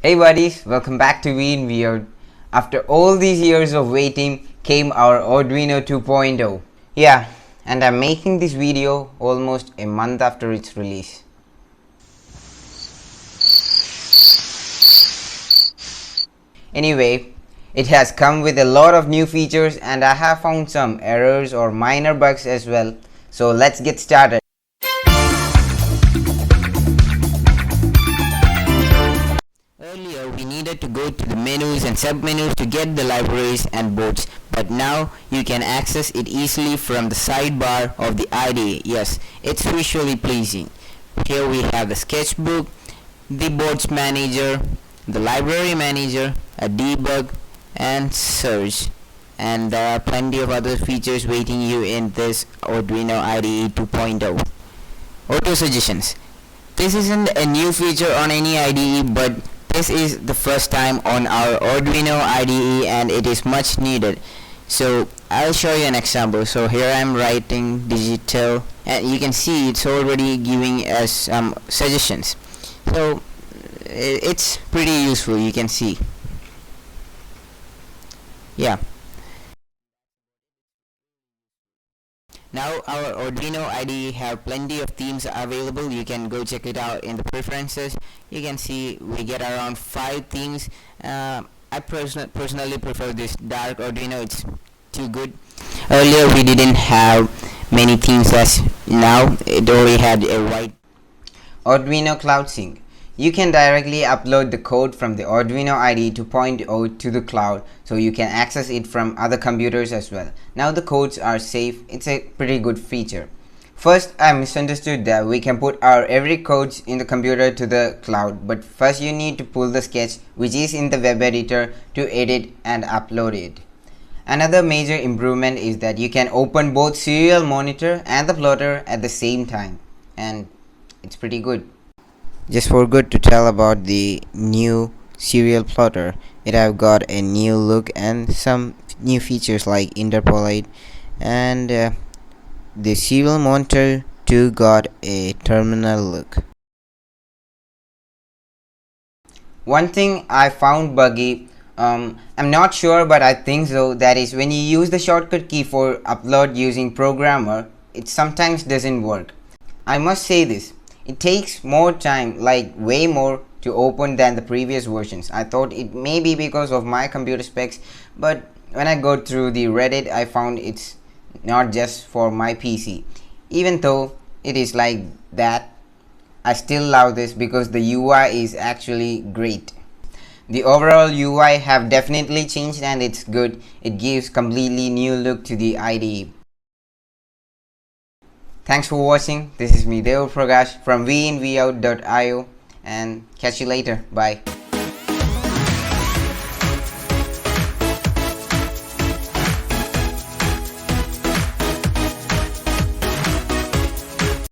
Hey buddies, welcome back to VinVout-io. After all these years of waiting came our Arduino 2.0. Yeah, and I'm making this video almost a month after its release. Anyway, it has come with a lot of new features and I have found some errors or minor bugs as well. So let's get started. Earlier, we needed to go to the menus and submenus to get the libraries and boards, but now you can access it easily from the sidebar of the IDE. Yes, it's visually pleasing. Here we have the sketchbook, the boards manager, the library manager, a debug, and search. And there are plenty of other features waiting you in this Arduino IDE 2.0. Auto suggestions. This isn't a new feature on any IDE, but this is the first time on our Arduino IDE and it is much needed. So I'll show you an example. So here I'm writing digital and you can see it's already giving us some suggestions. So it's pretty useful, you can see. Yeah. Now our Arduino IDE have plenty of themes available. You can go check it out in the preferences. You can see we get around 5 themes. I personally prefer this dark Arduino. It's too good. Earlier we didn't have many themes as now. It only had a white. Arduino Cloud Sync. You can directly upload the code from the Arduino IDE 2.0 to the cloud, so you can access it from other computers as well. Now the codes are safe. It's a pretty good feature. First, I misunderstood that we can put our every codes in the computer to the cloud, but first you need to pull the sketch which is in the web editor to edit and upload it. Another major improvement is that you can open both serial monitor and the plotter at the same time, and it's pretty good. Just forgot to tell about the new serial plotter. It have got a new look and some new features like interpolate, and the serial monitor too got a terminal look. One thing I found buggy, I'm not sure but I think so, that is when you use the shortcut key for upload using programmer, it sometimes doesn't work. I must say this. It takes more time, like way more, to open than the previous versions. I thought it may be because of my computer specs, but when I go through the Reddit, I found it's not just for my PC. Even though it is like that, I still love this because the UI is actually great. The overall UI have definitely changed and it's good. It gives completely new look to the IDE. Thanks for watching. This is me, Dev Prakash from VinVout.io, and catch you later. Bye.